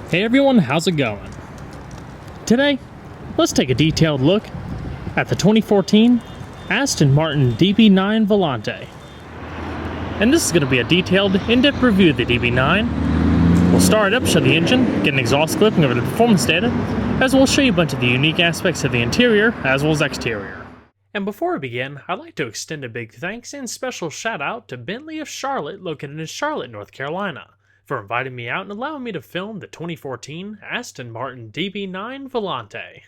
Hey everyone, how's it going? Today, let's take a detailed look at the 2014 Aston Martin DB9 Volante. And this is going to be a detailed, in-depth review of the DB9. We'll start it up, show the engine, get an exhaust clip, and go over the performance data, as well as show you a bunch of the unique aspects of the interior as well as exterior. And before we begin, I'd like to extend a big thanks and special shout out to Bentley of Charlotte, located in Charlotte, North Carolina, for inviting me out and allowing me to film the 2014 Aston Martin DB9 Volante.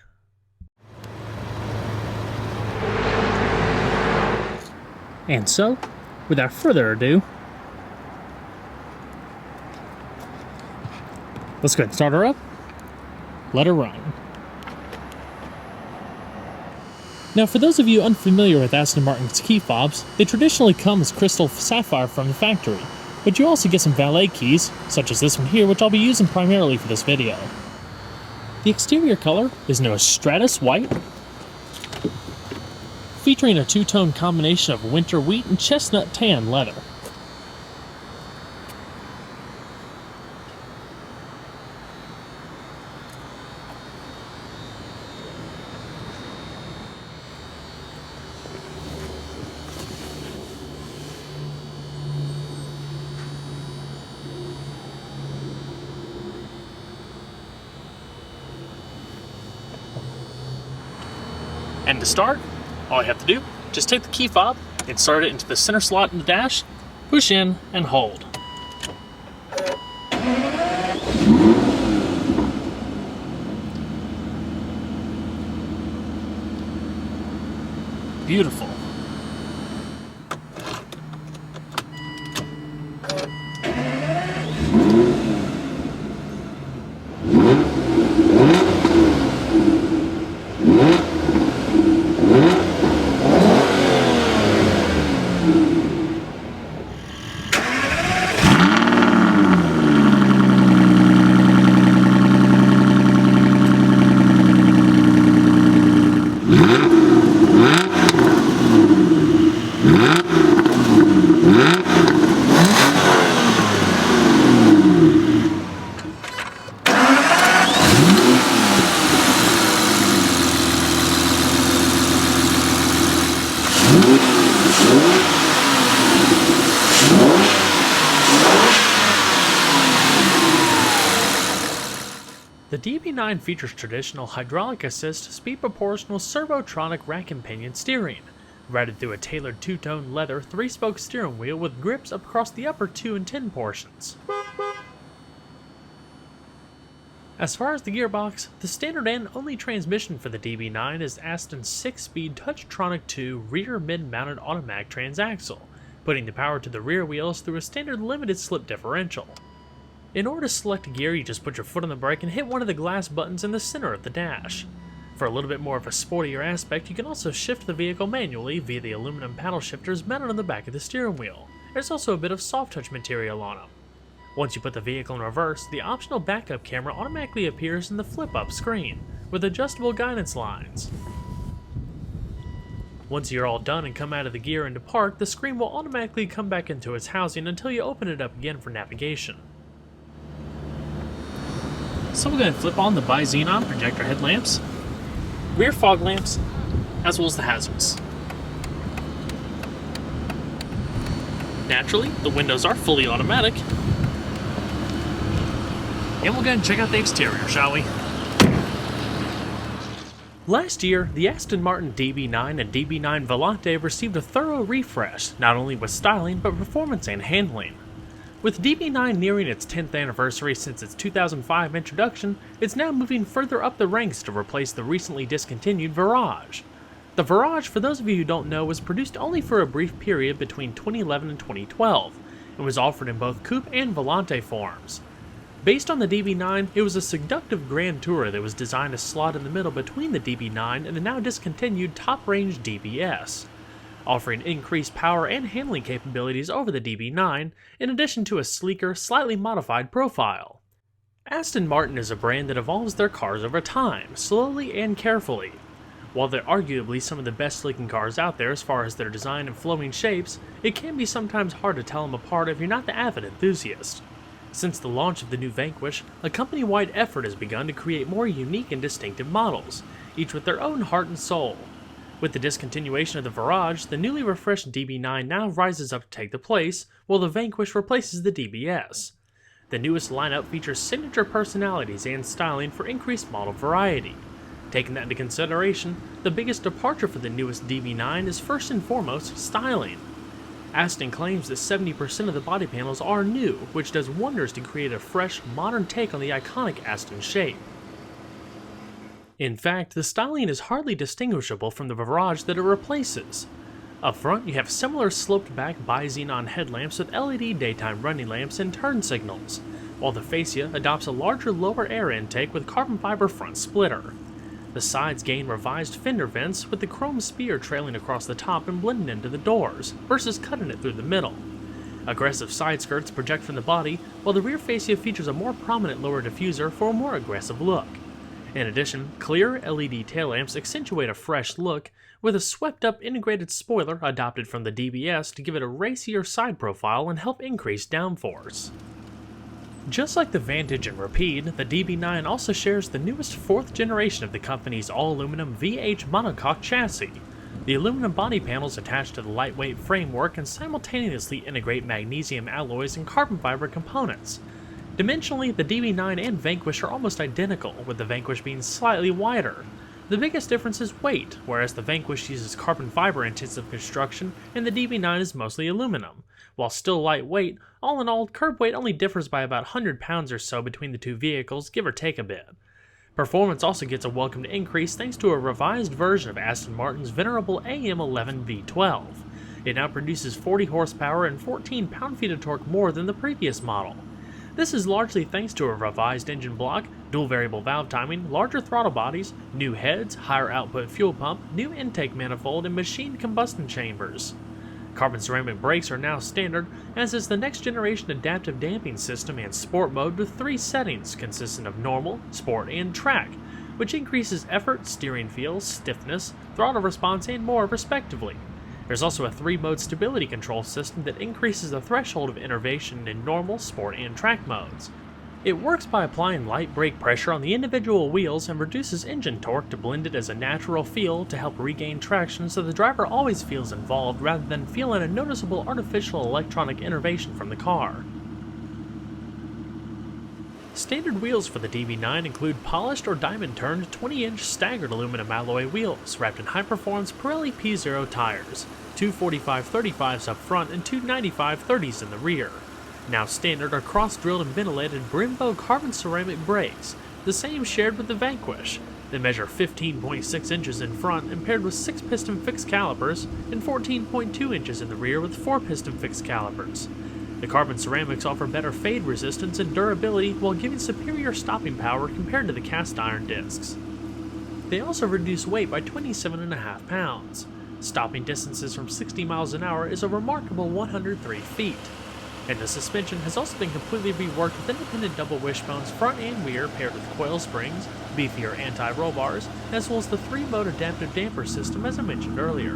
And so, without further ado, let's go ahead and start her up, let her run. Now, for those of you unfamiliar with Aston Martin's key fobs, they traditionally come as crystal sapphire from the factory, but you also get some valet keys, such as this one here, which I'll be using primarily for this video. The exterior color is known as Stratus White, featuring a two-tone combination of winter wheat and chestnut tan leather. And to start, all you have to do, just take the key fob, insert it into the center slot in the dash, push in, and hold. Beautiful. The DB9 features traditional hydraulic assist speed proportional servotronic rack and pinion steering, routed through a tailored two-tone leather 3-spoke steering wheel with grips up across the upper 2 and 10 portions. As far as the gearbox, the standard and only transmission for the DB9 is Aston's 6-speed Touchtronic 2 rear mid-mounted automatic transaxle, putting the power to the rear wheels through a standard limited slip differential. In order to select a gear, you just put your foot on the brake and hit one of the glass buttons in the center of the dash. For a little bit more of a sportier aspect, you can also shift the vehicle manually via the aluminum paddle shifters mounted on the back of the steering wheel. There's also a bit of soft touch material on them. Once you put the vehicle in reverse, the optional backup camera automatically appears in the flip-up screen, with adjustable guidance lines. Once you're all done and come out of the gear into park, the screen will automatically come back into its housing until you open it up again for navigation. So we're going to flip on the bi-xenon projector headlamps, rear fog lamps, as well as the hazards. Naturally, the windows are fully automatic. And we'll go and check out the exterior, shall we? Last year, the Aston Martin DB9 and DB9 Volante received a thorough refresh, not only with styling, but performance and handling. With DB9 nearing its 10th anniversary since its 2005 introduction, it's now moving further up the ranks to replace the recently discontinued Virage. The Virage, for those of you who don't know, was produced only for a brief period between 2011 and 2012, and was offered in both Coupe and Volante forms. Based on the DB9, it was a seductive Grand Tourer that was designed to slot in the middle between the DB9 and the now discontinued top-range DBS, offering increased power and handling capabilities over the DB9, in addition to a sleeker, slightly modified profile. Aston Martin is a brand that evolves their cars over time, slowly and carefully. While they're arguably some of the best looking cars out there as far as their design and flowing shapes, it can be sometimes hard to tell them apart if you're not the avid enthusiast. Since the launch of the new Vanquish, a company-wide effort has begun to create more unique and distinctive models, each with their own heart and soul. With the discontinuation of the Virage, the newly refreshed DB9 now rises up to take the place, while the Vanquish replaces the DBS. The newest lineup features signature personalities and styling for increased model variety. Taking that into consideration, the biggest departure for the newest DB9 is first and foremost styling. Aston claims that 70% of the body panels are new, which does wonders to create a fresh, modern take on the iconic Aston shape. In fact, the styling is hardly distinguishable from the Virage that it replaces. Up front, you have similar sloped-back bi-xenon headlamps with LED daytime running lamps and turn signals, while the fascia adopts a larger lower air intake with carbon fiber front splitter. The sides gain revised fender vents with the chrome spear trailing across the top and blending into the doors, versus cutting it through the middle. Aggressive side skirts project from the body, while the rear fascia features a more prominent lower diffuser for a more aggressive look. In addition, clear LED tail lamps accentuate a fresh look, with a swept-up integrated spoiler adopted from the DBS to give it a racier side profile and help increase downforce. Just like the Vantage and Rapide, the DB9 also shares the newest 4th generation of the company's all-aluminum VH monocoque chassis. The aluminum body panels attach to the lightweight framework and simultaneously integrate magnesium alloys and carbon fiber components. Dimensionally, the DB9 and Vanquish are almost identical, with the Vanquish being slightly wider. The biggest difference is weight, whereas the Vanquish uses carbon fiber intensive construction and the DB9 is mostly aluminum. While still lightweight, all in all, curb weight only differs by about 100 pounds or so between the two vehicles, give or take a bit. Performance also gets a welcomed increase thanks to a revised version of Aston Martin's venerable AM11 V12. It now produces 40 horsepower and 14 pound-feet of torque more than the previous model. This is largely thanks to a revised engine block, dual variable valve timing, larger throttle bodies, new heads, higher output fuel pump, new intake manifold, and machined combustion chambers. Carbon ceramic brakes are now standard, as is the next generation adaptive damping system and sport mode with 3 settings consisting of normal, sport, and track, which increases effort, steering feel, stiffness, throttle response, and more respectively. There's also a 3-mode stability control system that increases the threshold of innervation in normal, sport, and track modes. It works by applying light brake pressure on the individual wheels and reduces engine torque to blend it as a natural feel to help regain traction so the driver always feels involved rather than feeling a noticeable artificial electronic innervation from the car. Standard wheels for the DB9 include polished or diamond-turned 20-inch staggered aluminum alloy wheels wrapped in high-performance Pirelli P0 tires, two 45/35s up front and two 95/30s in the rear. Now standard are cross-drilled and ventilated Brembo carbon ceramic brakes, the same shared with the Vanquish. They measure 15.6 inches in front and paired with 6-piston fixed calipers and 14.2 inches in the rear with 4-piston fixed calipers. The carbon ceramics offer better fade resistance and durability while giving superior stopping power compared to the cast iron discs. They also reduce weight by 27.5 pounds. Stopping distances from 60 miles an hour is a remarkable 103 feet. And the suspension has also been completely reworked with independent double wishbones front and rear paired with coil springs, beefier anti-roll bars, as well as the 3-mode adaptive damper system as I mentioned earlier.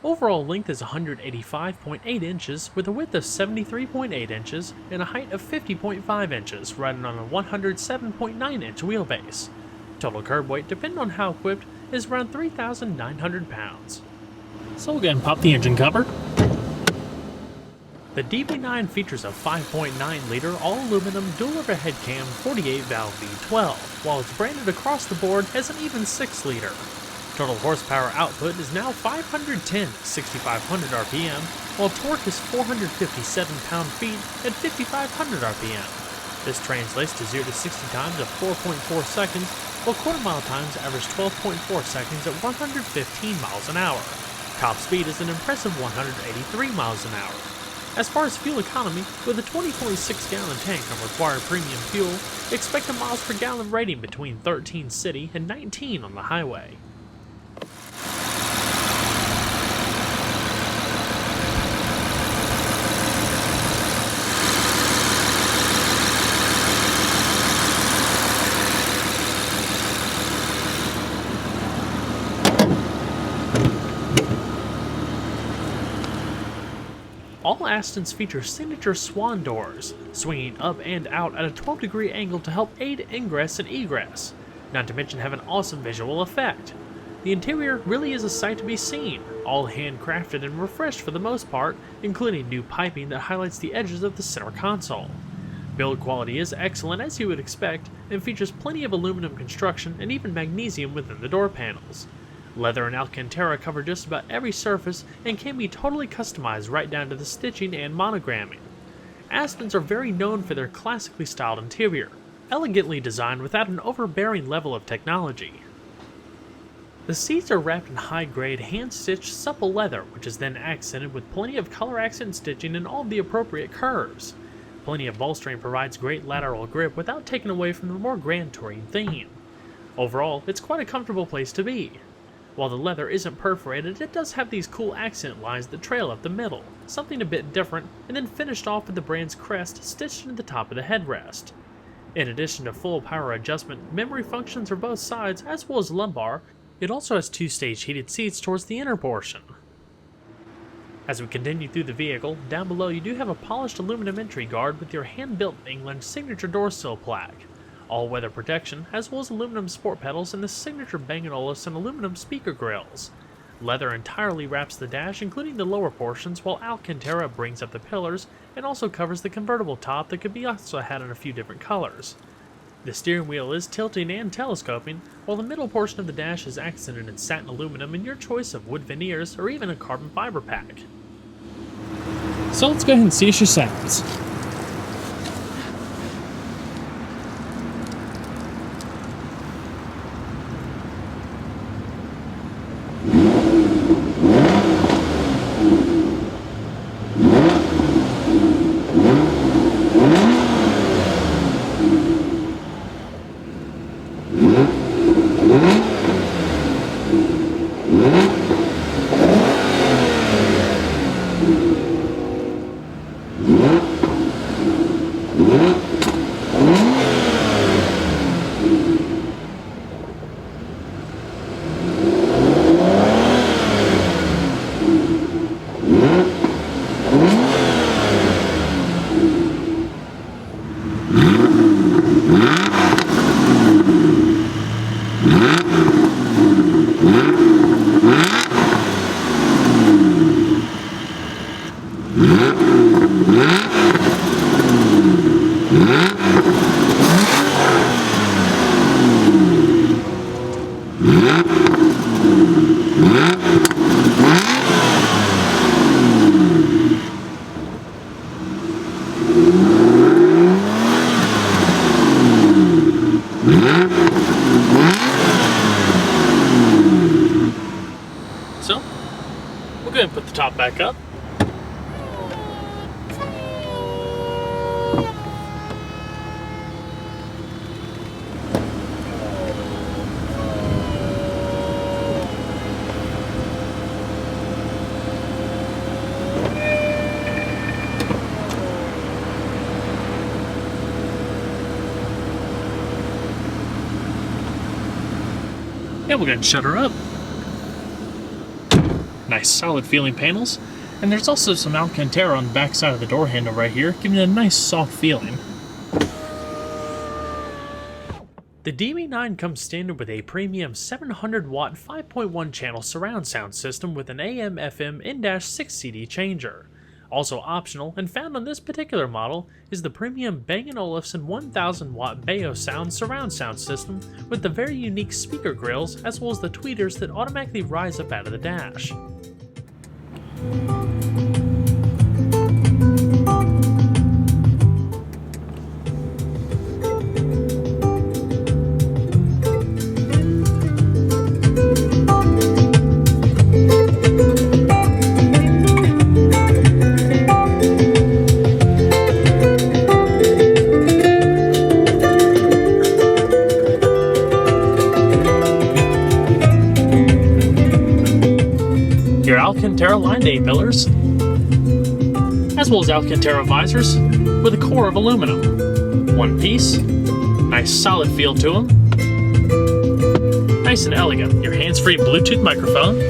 Overall length is 185.8 inches with a width of 73.8 inches and a height of 50.5 inches, riding on a 107.9 inch wheelbase. Total curb weight, depending on how equipped, is around 3,900 pounds. So again, pop the engine cover. The DB9 features a 5.9-liter all-aluminum dual overhead cam 48-valve V12, while it's branded across the board as an even 6-liter. Total horsepower output is now 510 at 6,500 RPM, while torque is 457 pound-feet at 5,500 RPM. This translates to 0 to 60 times at 4.4 seconds, while quarter-mile times average 12.4 seconds at 115 miles an hour. Top speed is an impressive 183 miles an hour. As far as fuel economy, with a 20.6-gallon tank on required premium fuel, expect a miles per gallon rating between 13 city and 19 on the highway. All Astons feature signature swan doors, swinging up and out at a 12-degree angle to help aid ingress and egress, not to mention have an awesome visual effect. The interior really is a sight to be seen, all handcrafted and refreshed for the most part, including new piping that highlights the edges of the center console. Build quality is excellent as you would expect, and features plenty of aluminum construction and even magnesium within the door panels. Leather and Alcantara cover just about every surface and can be totally customized right down to the stitching and monogramming. Astons are very known for their classically styled interior, elegantly designed without an overbearing level of technology. The seats are wrapped in high-grade, hand-stitched, supple leather, which is then accented with plenty of color accent stitching and all the appropriate curves. Plenty of bolstering provides great lateral grip without taking away from the more grand touring theme. Overall, it's quite a comfortable place to be. While the leather isn't perforated, it does have these cool accent lines that trail up the middle, something a bit different, and then finished off with the brand's crest stitched into the top of the headrest. In addition to full power adjustment, memory functions for both sides as well as lumbar, it also has two-stage heated seats towards the inner portion. As we continue through the vehicle, down below you do have a polished aluminum entry guard with your hand-built in England signature door sill plaque, all-weather protection, as well as aluminum sport pedals and the signature Bang & Olufsen aluminum speaker grills. Leather entirely wraps the dash, including the lower portions, while Alcantara brings up the pillars and also covers the convertible top that could be also had in a few different colors. The steering wheel is tilting and telescoping, while the middle portion of the dash is accented in satin aluminum and your choice of wood veneers or even a carbon fiber pack. So let's go ahead and see if she sounds. So, we'll go ahead and put the top back up. And we're going to shut her up. Nice solid feeling panels, and there's also some Alcantara on the back side of the door handle right here, giving it a nice soft feeling. The DB9 comes standard with a premium 700 watt 5.1 channel surround sound system with an AM/FM in-6 CD changer. Also optional, and found on this particular model, is the premium Bang & Olufsen 1000 watt Bayo Sound surround sound system with the very unique speaker grills as well as the tweeters that automatically rise up out of the dash. Your Alcantara lined A-pillars, as well as Alcantara visors with a core of aluminum. One piece, nice solid feel to them, nice and elegant. Your hands-free Bluetooth microphone,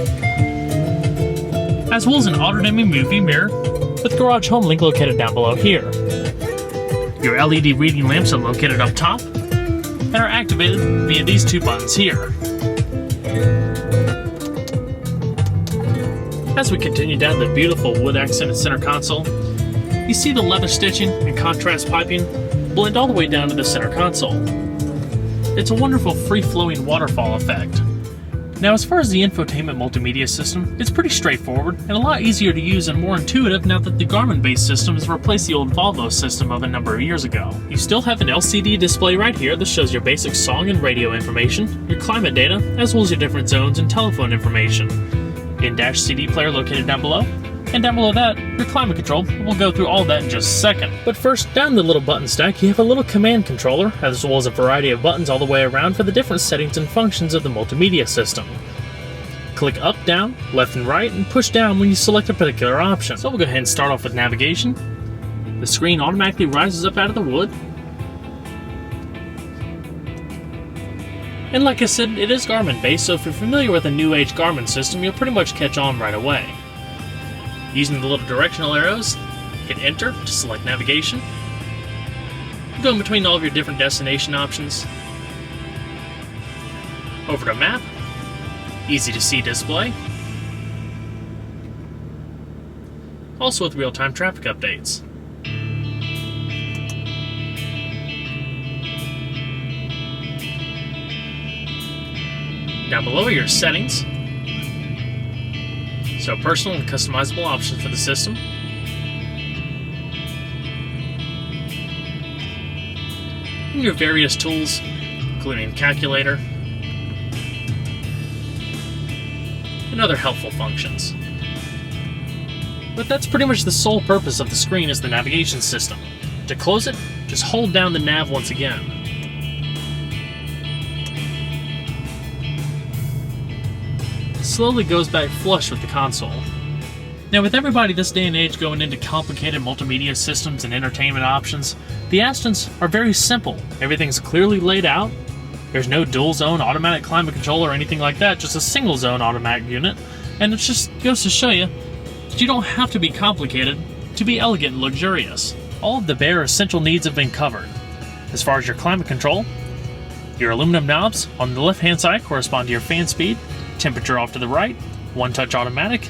as well as an auto-dimming movie mirror, with Garage Home link located down below here. Your LED reading lamps are located up top and are activated via these two buttons here. As we continue down the beautiful wood accented center console, you see the leather stitching and contrast piping blend all the way down to the center console. It's a wonderful free-flowing waterfall effect. Now, as far as the infotainment multimedia system, it's pretty straightforward and a lot easier to use and more intuitive now that the Garmin-based system has replaced the old Volvo system of a number of years ago. You still have an LCD display right here that shows your basic song and radio information, your climate data, as well as your different zones and telephone information. In-dash CD player located down below, and down below that, your climate control. We'll go through all that in just a second. But first, down the little button stack, you have a little command controller, as well as a variety of buttons all the way around for the different settings and functions of the multimedia system. Click up, down, left and right, and push down when you select a particular option. So we'll go ahead and start off with navigation. The screen automatically rises up out of the wood. And like I said, it is Garmin based, so if you're familiar with a new age Garmin system, you'll pretty much catch on right away. Using the little directional arrows, hit enter to select navigation. Go in between all of your different destination options. Over to map, easy to see display. Also with real-time traffic updates. Down below are your settings. So personal and customizable options for the system. And your various tools, including calculator and other helpful functions. But that's pretty much the sole purpose of the screen is the navigation system. To close it, just hold down the nav once again. Slowly goes back flush with the console. Now, with everybody this day and age going into complicated multimedia systems and entertainment options, the Astons are very simple. Everything's clearly laid out. There's no dual zone automatic climate control or anything like that, just a single zone automatic unit, and it just goes to show you that you don't have to be complicated to be elegant and luxurious. All of the bare essential needs have been covered. As far as your climate control, your aluminum knobs on the left hand side correspond to your fan speed, temperature off to the right, one-touch automatic,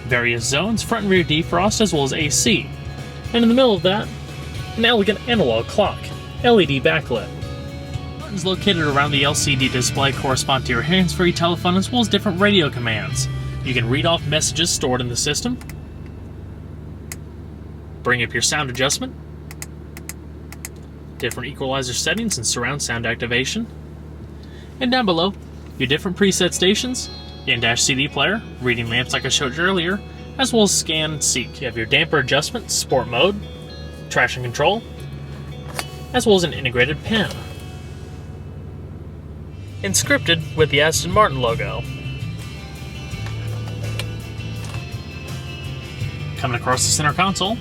various zones, front and rear defrost, as well as AC. And in the middle of that, an elegant analog clock, LED backlit. Buttons located around the LCD display correspond to your hands-free telephone as well as different radio commands. You can read off messages stored in the system, bring up your sound adjustment, different equalizer settings and surround sound activation, and down below, your different preset stations, in-dash CD player, reading lamps like I showed you earlier, as well as scan and seek. You have your damper adjustment, sport mode, traction control, as well as an integrated pen. Inscripted with the Aston Martin logo. Coming across the center console,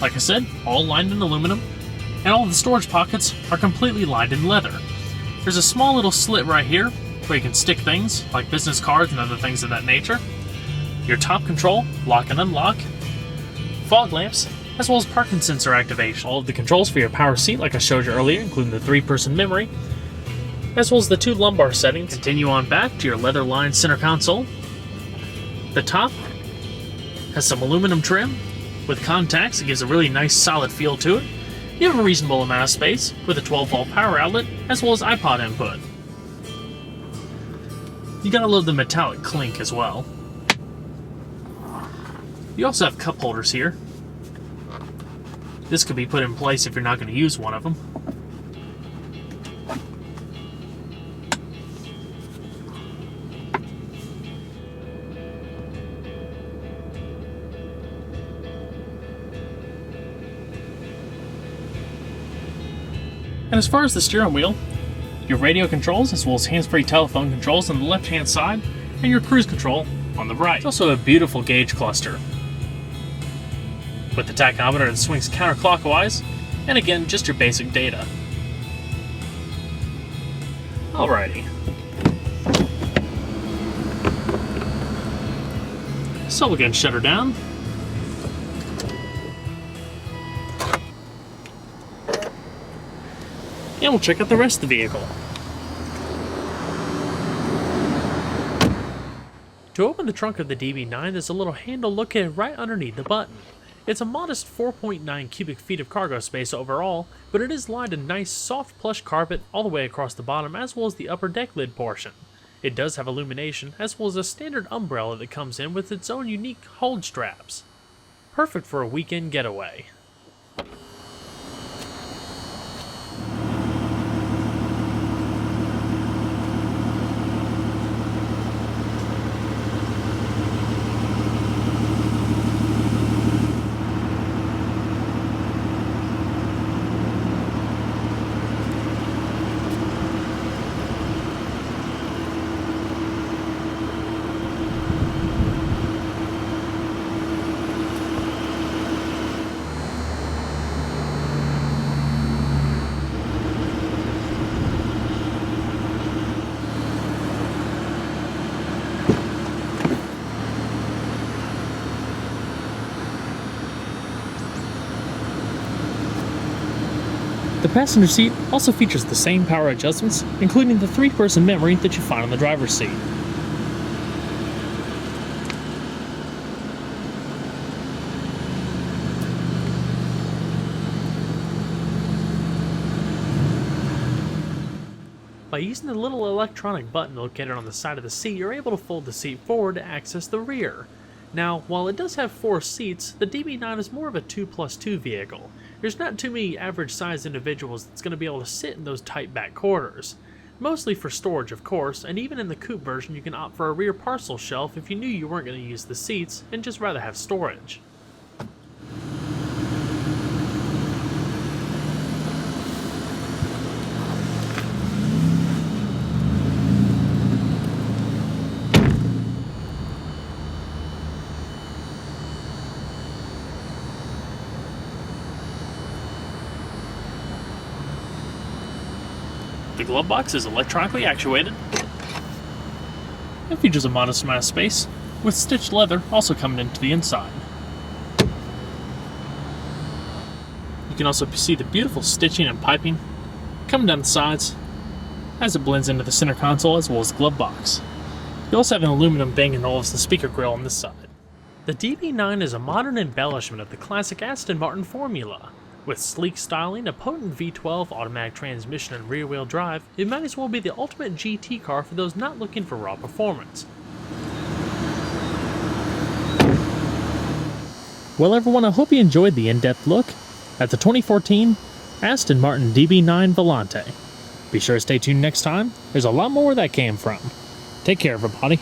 like I said, all lined in aluminum, and all of the storage pockets are completely lined in leather. There's a small little slit right here where you can stick things like business cards and other things of that nature. Your top control, lock and unlock, fog lamps, as well as parking sensor activation. All of the controls for your power seat like I showed you earlier, including the 3-person memory, as well as the 2 lumbar settings. Continue on back to your leather-lined center console. The top has some aluminum trim with contacts. It gives a really nice solid feel to it. You have a reasonable amount of space with a 12-volt power outlet as well as iPod input. You gotta love the metallic clink as well. You also have cup holders here. This could be put in place if you're not going to use one of them. And as far as the steering wheel, your radio controls as well as hands-free telephone controls on the left-hand side and your cruise control on the right. It's also a beautiful gauge cluster with the tachometer that swings counterclockwise, and again, just your basic data. Alrighty. So we'll again shut her down. and we'll check out the rest of the vehicle. To open the trunk of the DB9, there's a little handle located right underneath the button. It's a modest 4.9 cubic feet of cargo space overall, but it is lined in nice soft plush carpet all the way across the bottom as well as the upper deck lid portion. It does have illumination as well as a standard umbrella that comes in with its own unique hold straps. Perfect for a weekend getaway. The passenger seat also features the same power adjustments, including the 3-person memory that you find on the driver's seat. By using the little electronic button located on the side of the seat, you're able to fold the seat forward to access the rear. Now, while it does have 4 seats, the DB9 is more of a 2+2 vehicle. There's not too many average-sized individuals that's going to be able to sit in those tight back quarters. Mostly for storage, of course, and even in the coupe version you can opt for a rear parcel shelf if you knew you weren't going to use the seats and just rather have storage. The glove box is electronically actuated and features a modest amount of space, with stitched leather also coming into the inside. You can also see the beautiful stitching and piping coming down the sides as it blends into the center console as well as the glove box. You also have an aluminum Bang & Olufsen speaker grill on this side. The DB9 is a modern embellishment of the classic Aston Martin formula. With sleek styling, a potent V12 automatic transmission and rear-wheel drive, it might as well be the ultimate GT car for those not looking for raw performance. Well everyone, I hope you enjoyed the in-depth look at the 2014 Aston Martin DB9 Volante. Be sure to stay tuned next time, there's a lot more where that came from. Take care everybody.